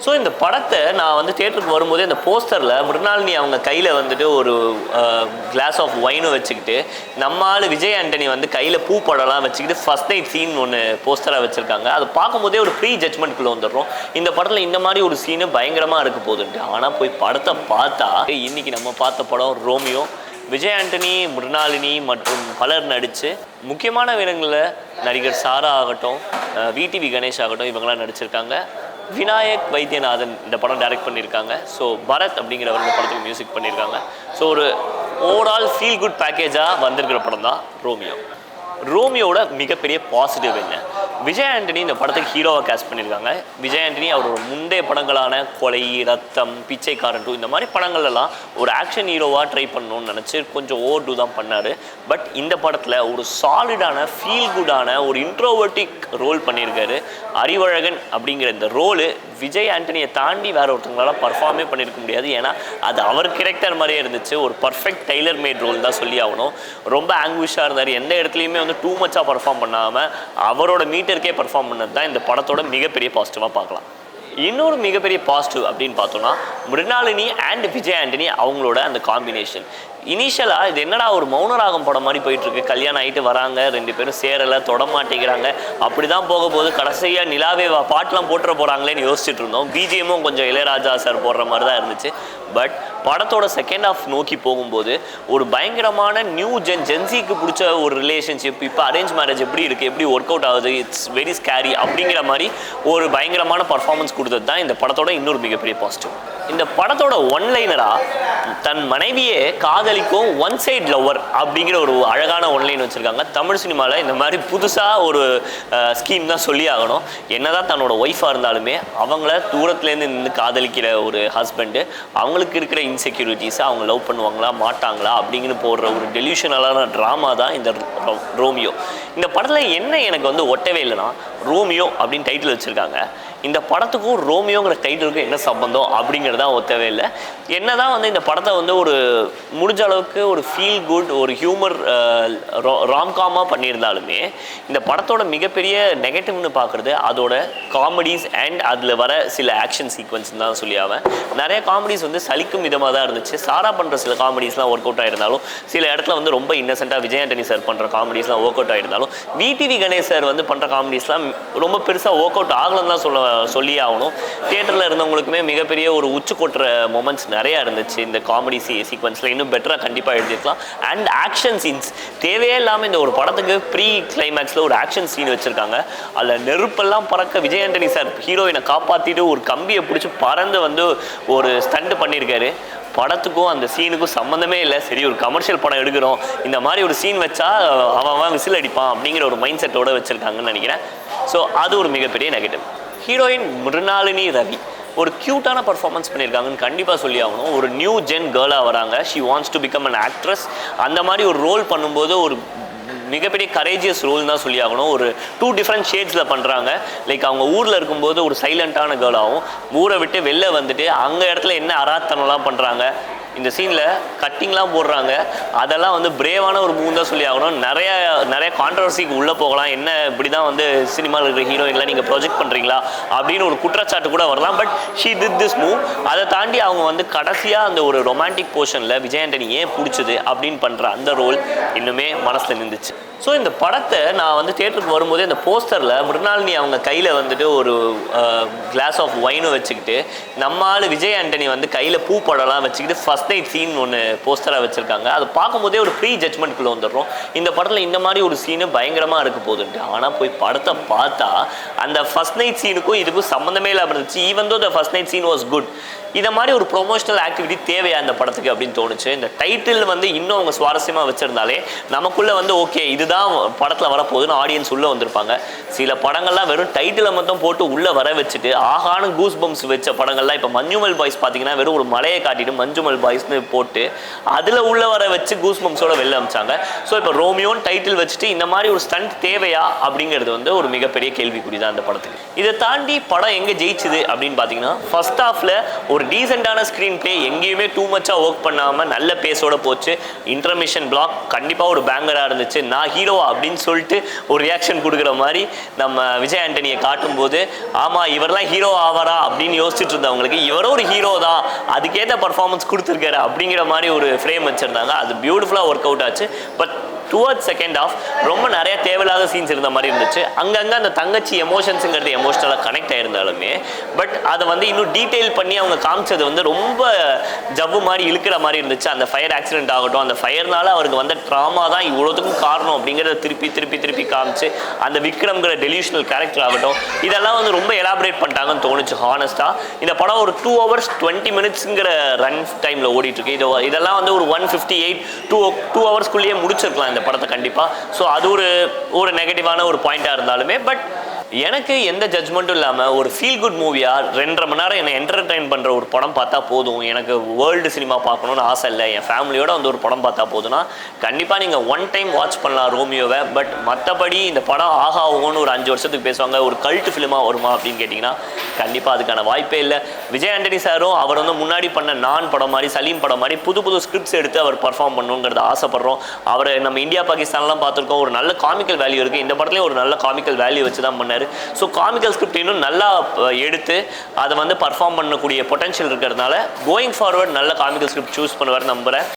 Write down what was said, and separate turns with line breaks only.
So இந்த படத்தை நான் வந்து தியேட்டருக்கு வரும்போதே அந்த போஸ்டரில் மிருணாளினி அவங்க கையில் வந்துட்டு ஒரு கிளாஸ் ஆஃப் ஒயினும் வச்சுக்கிட்டு நம்ம ஆள் விஜய் ஆண்டனி வந்து கையில் பூ படம்லாம் வச்சுக்கிட்டு ஃபர்ஸ்ட் நைட் சீன் ஒன்று போஸ்டராக வச்சுருக்காங்க. அதை பார்க்கும்போதே ஒரு ப்ரீ ஜட்மெண்ட்குள்ளே வந்துடுறோம். இந்த படத்தில் இந்த மாதிரி ஒரு சீனு பயங்கரமாக இருக்க போகுதுன்ட்டு. ஆனால் போய் படத்தை பார்த்தா இன்றைக்கி நம்ம பார்த்த படம் ரோமியோ. விஜய் ஆண்டனி, மிருணாளினி மற்றும் பலர் நடித்து முக்கியமான வேடங்களில் நடிகர் சாரா ஆகட்டும், விடிவி கணேஷ் ஆகட்டும் இவங்களாம் நடிச்சிருக்காங்க. விநாயக் வைத்தியநாதன் இந்த படம் டைரக்ட் பண்ணியிருக்காங்க. ஸோ பரத் அப்படிங்கிறவர் இந்த படத்துக்கு மியூசிக் பண்ணியிருக்காங்க. ஸோ ஒரு ஓவரால் ஃபீல் குட் பேக்கேஜாக வந்திருக்கிற படம் தான் ரோமியோ. ரோமியோட மிகப்பெரிய பாசிட்டிவ் என்ன? விஜய் ஆண்டனி இந்த படத்துக்கு ஹீரோவாக கேஸ்ட் பண்ணியிருக்காங்க. விஜய் ஆண்டனி அவரோட முந்தைய படங்களான கொலை, ரத்தம், பிச்சைக்காரன் 2 இந்த மாதிரி படங்கள்லாம் ஒரு ஆக்ஷன் ஹீரோவாக ட்ரை பண்ணணும்னு நினச்சி கொஞ்சம் ஓவர் டூ தான் பண்ணார். பட் இந்த படத்தில் ஒரு சாலிடான ஃபீல் குட்டான ஒரு இன்ட்ரோவர்ட்டிக் ரோல் பண்ணியிருக்காரு. அறிவழகன் அப்படிங்கிற இந்த ரோலு விஜய் ஆண்டனியை தாண்டி வேற ஒருத்தவங்களால பர்ஃபார்மே பண்ணியிருக்க முடியாது. ஏன்னா அது அவர் கேரக்டர் மாதிரியே இருந்துச்சு. ஒரு பர்ஃபெக்ட் டெய்லர் மேட் ரோல் தான் சொல்லி ஆகணும். ரொம்ப ஆங்குவிஷாக இருந்தார். எந்த இடத்துலையுமே வந்து டூ மச்சாக பர்ஃபார்ம் பண்ணாமல் அவரோட மீட்டருக்கே பர்ஃபார்ம் பண்ணது தான் இந்த படத்தோட மிகப்பெரிய பாசிட்டிவாக பார்க்கலாம். இன்னொரு மிகப்பெரிய பாசிட்டிவ் அப்படின்னு பார்த்தோன்னா மிருணாளினி அண்ட் விஜய் ஆண்டனி அவங்களோட அந்த காம்பினேஷன். இனிஷியலாக இது என்னடா ஒரு மௌனராகம் படம் மாதிரி போயிட்டுருக்கு. கல்யாணம் ஆகிட்டு வராங்க, 2 பேரும் சேரலை, தொட மாட்டேங்கிறாங்க, அப்படி தான் போகும்போது கடைசியாக நிலாவே பாட்டெலாம் போட்டுற போகிறாங்களேன்னு யோசிச்சுட்டு இருந்தோம். பிஜிஎம்மும் கொஞ்சம் இளையராஜா சார் போடுற மாதிரி தான் இருந்துச்சு. பட் படத்தோட செகண்ட் ஹாஃப் நோக்கி போகும்போது ஒரு பயங்கரமான நியூ ஜென்சிக்கு பிடிச்ச ஒரு ரிலேஷன்ஷிப், இப்போ அரேஞ்ச் மேரேஜ் எப்படி இருக்குது, எப்படி ஒர்க் அவுட் ஆகுது, இட்ஸ் வெரி ஸ்கேரி அப்படிங்கிற மாதிரி ஒரு பயங்கரமான பர்ஃபார்மன்ஸ் கொடுத்தது தான் இந்த படத்தோட இன்னொரு மிகப்பெரிய பாசிட்டிவ். இந்த படத்தோட ஒன்லைனராக தன் மனைவியே காதலிக்கும் ஒன் சைட் லவ்வர் அப்படிங்கிற ஒரு அழகான ஒன்லைன் வச்சுருக்காங்க. தமிழ் சினிமாவில் இந்த மாதிரி புதுசாக ஒரு ஸ்கீம் தான் சொல்லி ஆகணும். என்னதான் தன்னோட ஒய்ஃபாக இருந்தாலுமே அவங்கள தூரத்துலேருந்து நின்று காதலிக்கிற ஒரு ஹஸ்பண்டு அவங்களுக்கு இருக்கிற இன்செக்யூரிட்டிஸை அவங்க லவ் பண்ணுவாங்களா மாட்டாங்களா அப்படிங்கிற போடுற ஒரு டெலியூஷனலான ட்ராமா தான் இந்த ரோமியோ. இந்த படத்தில் என்ன எனக்கு வந்து ஒட்டவே இல்லைன்னா, ரோமியோ அப்படின்னு டைட்டில் வச்சுருக்காங்க. இந்த படத்துக்கும் ரோமியோங்கிற டைட்டிலுக்கும் என்ன சம்பந்தம் அப்படிங்கிறது தான் ஒத்தவே இல்லை. என்ன தான் வந்து இந்த படத்தை வந்து ஒரு முடிஞ்ச அளவுக்கு ஒரு ஃபீல் குட், ஒரு ஹியூமர் ராம்காமாக பண்ணியிருந்தாலுமே இந்த படத்தோட மிகப்பெரிய நெகட்டிவ்னு பார்க்குறது அதோட காமெடிஸ் அண்ட் அதில் வர சில ஆக்ஷன் சீக்வன்ஸ் தான் சொல்லியாவேன். நிறைய காமெடிஸ் வந்து சலிக்கும் விதமாக தான் இருந்துச்சு. சாரா பண்ணுற சில காமெடிஸ்லாம் ஒர்க் அவுட் ஆகிருந்தாலும், சில இடத்துல வந்து ரொம்ப இன்னசென்ட்டாக விஜய் ஆண்டனி சார் பண்ணுற காமெடிஸ்லாம் ஒர்க் அவுட் ஆகிருந்தாலும், விடிவி கணேஷ் சார் வந்து பண்ணுற காமெடிஸ்லாம் ரொம்ப பெருசாக ஒர்க் அவுட் ஆகலன்னு தான் சொல்லி ஆகணும். தியேட்டரில் இருந்தவங்களுக்குமே மிகப்பெரிய ஒரு உச்சு கொட்டுற மொமெண்ட்ஸ் நிறையா இருந்துச்சு. இந்த காமெடி சீக்வன்ஸில் இன்னும் பெட்டராக கண்டிப்பாக எழுதியிருக்கலாம். அண்ட் ஆக்ஷன் சீன்ஸ் தேவையே இல்லாமல் இந்த ஒரு படத்துக்கு ப்ரீ கிளைமேக்ஸில் ஒரு ஆக்ஷன் சீன் வச்சுருக்காங்க. அதில் நெருப்பெல்லாம் பறக்க விஜய் ஆண்டனி சார் ஹீரோயினை காப்பாற்றிட்டு ஒரு கம்பியை பிடிச்சி பறந்து வந்து ஒரு ஸ்டண்ட் பண்ணியிருக்காரு. படத்துக்கும் அந்த சீனுக்கும் சம்மந்தமே இல்லை. சரி, ஒரு கமர்ஷியல் படம் எடுக்கிறோம், இந்த மாதிரி ஒரு சீன் வச்சா அவன் விசில் அடிப்பான் அப்படிங்கிற ஒரு மைண்ட் செட்டோடு வச்சுருக்காங்கன்னு நினைக்கிறேன். ஸோ அது ஒரு மிகப்பெரிய நெகட்டிவ். ஹீரோயின் மிருணாளினி ரவி ஒரு க்யூட்டான பர்ஃபார்மன்ஸ் பண்ணியிருக்காங்கன்னு கண்டிப்பாக சொல்லி ஆகணும். ஒரு நியூ ஜென் கேர்ளாக வராங்க. She wants to become an actress. அந்த மாதிரி ஒரு ரோல் பண்ணும்போது ஒரு மிகப்பெரிய கரேஜியஸ் ரோல் தான் சொல்லி ஆகணும். ஒரு 2 டிஃப்ரெண்ட் ஷேட்ஸில் பண்ணுறாங்க. லைக் அவங்க ஊரில் இருக்கும்போது ஒரு சைலண்ட்டான கேர்ளாகவும், ஊரை விட்டு வெளில வந்துட்டு அங்கே இடத்துல என்ன அராத்தனம்லாம் பண்ணுறாங்க. இந்த சீனில் கட்டிங்லாம் போடுறாங்க. அதெல்லாம் வந்து பிரேவான ஒரு மூவ் தான் சொல்லி ஆகணும். நிறைய கான்ட்ரவர்சிக்கு உள்ளே போகலாம். என்ன இப்படி தான் வந்து சினிமாவில் இருக்கிற ஹீரோயின்லாம் நீங்கள் ப்ரொஜெக்ட் பண்ணுறீங்களா அப்படின்னு ஒரு குற்றச்சாட்டு கூட வரலாம். But she did this move. அதை தாண்டி அவங்க வந்து கடைசியாக அந்த ஒரு ரொமான்டிக் போர்ஷனில் விஜய் ஆண்டனி ஏன் பிடிச்சது அப்படின்னு பண்ணுற அந்த ரோல் இன்னுமே மனசில் நின்றுச்சு. ஸோ இந்த படத்தை நான் வந்து தியேட்டருக்கு வரும்போதே அந்த போஸ்டரில் மிருணாளினி அவங்க கையில் வந்துட்டு ஒரு கிளாஸ் ஆஃப் ஒயினும் வச்சுக்கிட்டு நம்ம ஆள் விஜய் ஆண்டனி வந்து கையில் பூ படம்லாம் வச்சுக்கிட்டு ஃபர்ஸ்ட் நைட் சீன் ஒன்று போஸ்டராக வச்சுருக்காங்க. அதை பார்க்கும்போதே ஒரு ப்ரீ ஜட்மெண்ட்குள்ளே வந்துடுறோம். இந்த படத்தில் இந்த மாதிரி ஒரு சீனு பயங்கரமாக இருக்க போகுதுன்ட்டு. ஆனால் போய் படத்தை பார்த்தா அந்த ஃபர்ஸ்ட் நைட் சீனுக்கும் இதுக்கும் சம்மந்தமே இல்லாமல் இருந்துச்சு. Even though the first night scene was good. இதை மாதிரி ஒரு ப்ரொமோஷனல் ஆக்டிவிட்டி தேவையா அந்த படத்துக்கு அப்படின்னு தோணுச்சு. இந்த டைட்டில் வந்து இன்னும் அவங்க சுவாரஸ்யமாக வச்சுருந்தாலே நமக்குள்ளே வந்து ஓகே இதுதான் படத்தில் வரப்போகுதுன்னு ஆடியன்ஸ் உள்ளே வந்திருப்பாங்க. சில படங்கள்லாம் வெறும் டைட்டிலை மட்டும் போட்டு உள்ளே வர வச்சுட்டு ஆகான கூஸ் பம்ப்ஸ் வச்ச படங்கள்லாம் இப்போ மஞ்சுமல் பாய்ஸ் பார்த்தீங்கன்னா வெறும் ஒரு மலையை காட்டிட்டு மஞ்சுமல் பாய்ஸ்னு போட்டு அதில் உள்ளே வர வச்சு கூஸ் பம்ப்ஸோட வெளில அமிச்சாங்க. ஸோ இப்போ ரோமியோன்னு டைட்டில் வச்சுட்டு இந்த மாதிரி ஒரு ஸ்டண்ட் தேவையா அப்படிங்கிறது வந்து ஒரு மிகப்பெரிய கேள்விக்குறி தான் அந்த படத்துக்கு. இதை தாண்டி படம் எங்கே ஜெயிச்சுது அப்படின்னு பார்த்தீங்கன்னா, ஃபர்ஸ்ட் ஹாஃபில் ஒரு டீசெண்டான ஸ்க்ரீன் பிளே, எங்கேயுமே டூ மச்சாக ஒர்க் பண்ணாமல் நல்ல பேஸோட போச்சு. இன்டர்மிஷன் பிளாக் கண்டிப்பாக ஒரு பேங்கராக இருந்துச்சு. நான் ஹீரோவா அப்படின்னு சொல்லிட்டு ஒரு ரியாக்ஷன் கொடுக்குற மாதிரி நம்ம விஜய் ஆண்டனியை காட்டும்போது ஆமாம் இவரெல்லாம் ஹீரோ ஆவாரா அப்படின்னு யோசிச்சுட்டு இருந்தவங்களுக்கு இவரும் ஒரு ஹீரோ தான், அதுக்கேற்ற பர்ஃபார்மன்ஸ் கொடுத்துருக்காரு அப்படிங்கிற மாதிரி ஒரு ஃப்ரேம் வச்சுருந்தாங்க. அது பியூட்டிஃபுல்லாக ஒர்க் அவுட் ஆச்சு. பட் டுவர்ட்ஸ் செகண்ட் ஆஃப் ரொம்ப நிறைய தேவையில்லாத சீன்ஸ் இருந்த மாதிரி இருந்துச்சு. அங்கங்கே அந்த தங்கச்சி எமோஷன்ஸுங்கிறது எமோஷனலாக கனெக்ட் ஆயிருந்தாலுமே பட் அதை வந்து இன்னும் டீட்டெயில் பண்ணி அவங்க காமிச்சது வந்து ரொம்ப ஜவ்வு மாதிரி இழுக்கிற மாதிரி இருந்துச்சு. அந்த ஃபயர் ஆக்சிடென்ட் ஆகட்டும், அந்த ஃபயர்னால அவருக்கு வந்த ட்ராமா தான் இவ்வளோத்துக்கும் காரணம் அப்படிங்கிறத திருப்பி திருப்பி திருப்பி காமிச்சு அந்த விக்ரம்ங்கிற டெலியூஷனல் கேரக்டர் ஆகட்டும், இதெல்லாம் வந்து ரொம்ப எலாபரேட் பண்ணிட்டாங்கன்னு தோணுச்சு ஹானஸ்ட்டாக. இந்த படம் ஒரு 2 hours 20 minutesங்கிற ரன் டைமில் ஓடிட்டுருக்கு. இதெல்லாம் வந்து ஒரு 158 2 hours முடிச்சிருக்கலாம் இந்த படத்தை கண்டிப்பாக. ஸோ அது ஒரு நெகட்டிவான ஒரு பாயிண்டாக இருந்தாலுமே பட் எனக்கு எந்த ஜட்ஜ்மெண்ட்டும் இல்லாமல் ஒரு ஃபீல் குட் மூவியாக 2.5 மணி நேரம் என்னை என்டர்டெயின் பண்ணுற ஒரு படம் பார்த்தா போதும், எனக்கு வேர்ல்டு சினிமா பார்க்கணுன்னு ஆசை இல்லை, என் ஃபேமிலியோட வந்து ஒரு படம் பார்த்தா போதும்னா கண்டிப்பாக நீங்கள் ஒன் டைம் வாட்ச் பண்ணலாம் ரோமியோவை. பட் மற்றபடி இந்த படம் ஆகாவோன்னு ஒரு 5 வருஷத்துக்கு பேசுவாங்க, ஒரு கல்ட் ஃபிலிமாக வருமா அப்படின்னு கேட்டிங்கன்னா கண்டிப்பாக அதுக்கான வாய்ப்பே இல்லை. விஜய் ஆண்டனி சாரும் அவர் வந்து முன்னாடி பண்ண நான் படம் மாதிரி சலீம் படம் மாதிரி புது புது ஸ்கிரிப்ட்ஸ் எடுத்து அவர் பர்ஃபார்ம் பண்ணணுங்கிறத ஆசைப்படுறோம். அவர் நம்ம இந்தியா பாகிஸ்தான்லாம் பார்த்துருக்கோம், ஒரு நல்ல காமிக்கல் வேல்யூ இருக்குது. இந்த படத்துலேயும் ஒரு நல்ல காமிக்கல் வேல்யூ வச்சு தான் பண்ணார். ஸோ காமிக்கல் ஸ்கிரிப்ட் இன்னும் நல்லா எடுத்து அதை வந்து பர்ஃபார்ம் பண்ணக்கூடிய பொட்டன்ஷியல் இருக்கிறதுனால கோயிங் ஃபார்வர்ட் நல்ல காமிக்கல் ஸ்கிரிப்ட் சூஸ் பண்ணுவார் நம்புகிறேன்.